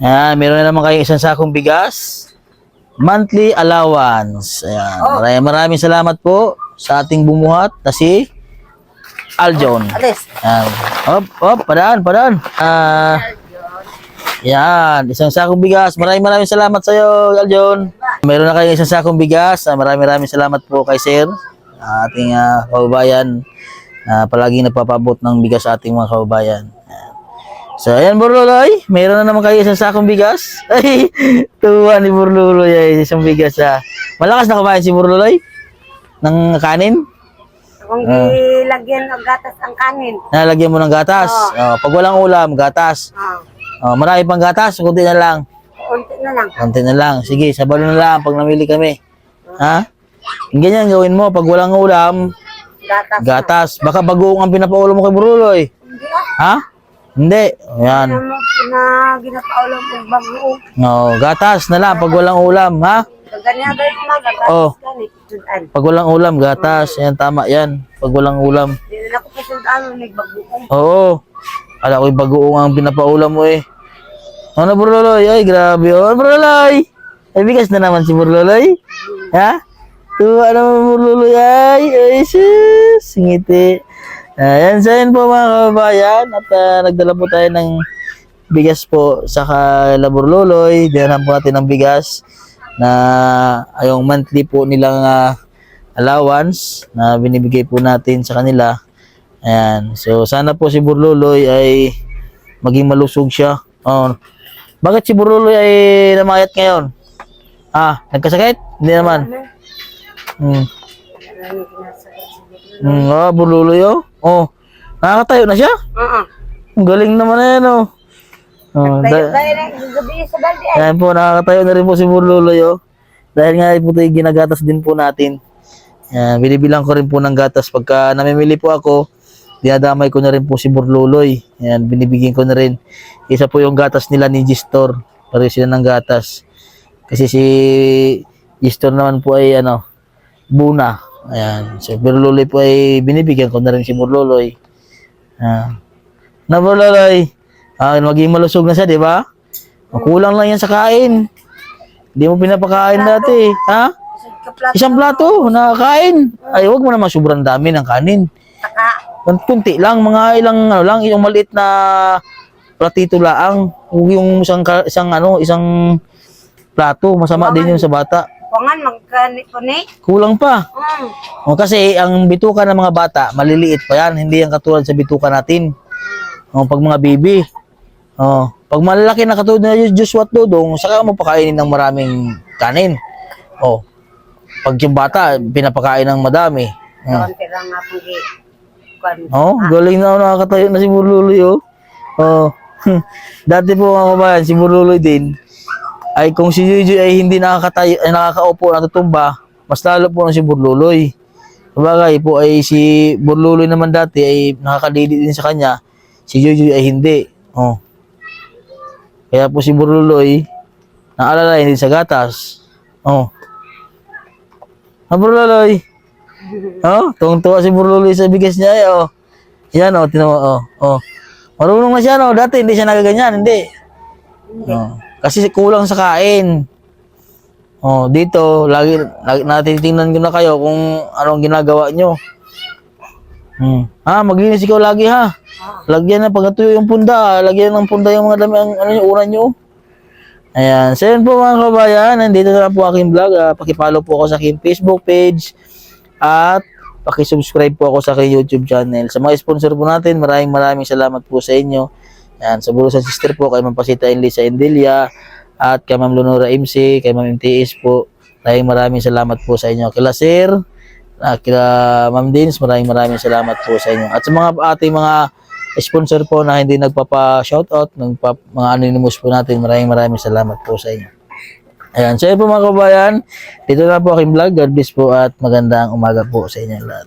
Ayan, meron na naman kayong isang sakong bigas. Monthly allowance. Ayan, maraming salamat po sa ating bumuhat na si Aljon. Alis. Ayan. Hop, padaan. Yan, isang sakong bigas. Maraming salamat sa iyo, Aljon. Meron na kayong isang sakong bigas. Maraming salamat po kay Sir, ating kababayan na palaging nagpapabot ng bigas sa ating mga kababayan. So, ayan, Burluloy. Meron na naman kayo isang sakong bigas. Ay, tuwa ni Burluloy ay isang bigas. Malakas na kumain si Burluloy ng kanin. Kung ilagyan ng gatas ang kanin. Nalagyan mo ng gatas. Pag walang ulam, gatas. Marami pang gatas, kunti na lang. Kunti na lang. Kunti na lang. Sige, sabalo na lang pag namili kami. Ha? Ganyan gawin mo. Pag walang ulam, gatas. Baka bagoong ang pinapaulam mo kay Burluloy. Hindi Ha? Hindi. Ayan. na ginapaulam ng bago. No, gatas na lang pag walang ulam, ha? Ganyan gawin mo gatas. Oh. Pag walang ulam, gatas. Yan, tama yan. Pag walang ulam. Hindi na ko pasundan ng bagoong. Oo. Ala ko'y bagoong ang pinapaulam mo eh. Ano, Burluloy? Ay, grabe. Oh, Burluloy! Ay, bigas na naman si Burluloy. Ha? Tuwa naman, Burluloy. Ay, sus. Ngiti. Ayan, so yun po mga kababayan. At nagdala po tayo ng bigas po sa kala Burluloy. Dinala po natin ng bigas na yung monthly po nilang allowance na binibigay po natin sa kanila. Ayan. So, sana po si Burluloy ay maging malusog siya. Oh. Bakit si Burluloy ay namayat ngayon? Nagkasakit? Hindi naman. Burluloy, oh. Oh. Nakakatayo na siya? Ang galing naman na yan, oh. Ayan po, nakakatayo na rin po si Burluloy, oh. Dahil nga po ito ginagatas din po natin. Ayan, binibilang ko rin po ng gatas. Pagka namimili po ako, dinadamay ko na rin po si Burluloy. Ayan, binibigyan ko na rin. Isa po yung gatas nila ni Gistor. Pareho sila ng gatas. Kasi si Gistor naman po ay Buna. Ayan. So, Burluloy po ay binibigyan ko na rin si Burluloy. Na Burluloy, maging malusog na siya, di ba? Kulang lang yan sa kain. Hindi mo pinapakain dati. Ha? Isang plato, nakakain. Ay, huwag mo naman sobrang dami ng kanin. Kunti lang, mga ilang yung maliit na platito lang. Huwag yung isang plato. Masama din yun sa bata. Pangan magkani. Kulang pa. Kasi ang bituka ng mga bata, maliliit pa yan. Hindi yan katulad sa bituka natin. Pag mga baby. Pag malalaki na katulad na Joshua at Dodong, saka mo pakainin ng maraming kanin. Pag yung bata, pinapakain ng madami. Konti lang nga po galing na nakakatayo na si Burluloy, oh. Dati po mga kabayan, si Burluloy din, ay kung si Juju ay hindi nakakatayo, ay nakakaupo, natutumba, mas lalo po na si Burluloy. Sabagay po ay si Burluloy naman dati ay nakakadidi din sa kanya, si Juju ay hindi. Kaya po si Burluloy, naalala hindi sa gatas. Burluloy. Tuwang-tuwa si Burluloy sa bigas niya ay, Yan, tinawa, Marunong na siya, Dati hindi siya nagaganyan, hindi. Kasi kulang sa kain. Dito, lagi natitingnan ko na kayo kung anong ginagawa nyo. Maglinis ikaw lagi, ha? Lagyan na, pag natuyo yung punda, lagyan ng punda yung mga dami, yung uran nyo. Ayan. So, yun po mga kabayan, nandito na po aking vlog. Pakipollow po ako sa aking Facebook page at pakisubscribe po ako sa aking YouTube channel. Sa mga sponsor po natin, maraming salamat po sa inyo. Yan, sa Bulusan Sister po, kay Ma'am Pasita Enlisa Endelia, at kay Ma'am Leonora MC, kay Ma'am MTS po. Maraming salamat po sa inyo. Kila Sir, kila Ma'am Dins, maraming salamat po sa inyo. At sa mga ating mga sponsor po na hindi nagpapa-shoutout, mga anonymous po natin, maraming salamat po sa inyo. Ayan, so yun po mga kabayan, dito na po aking vlog. God bless po at magandang umaga po sa inyo lahat.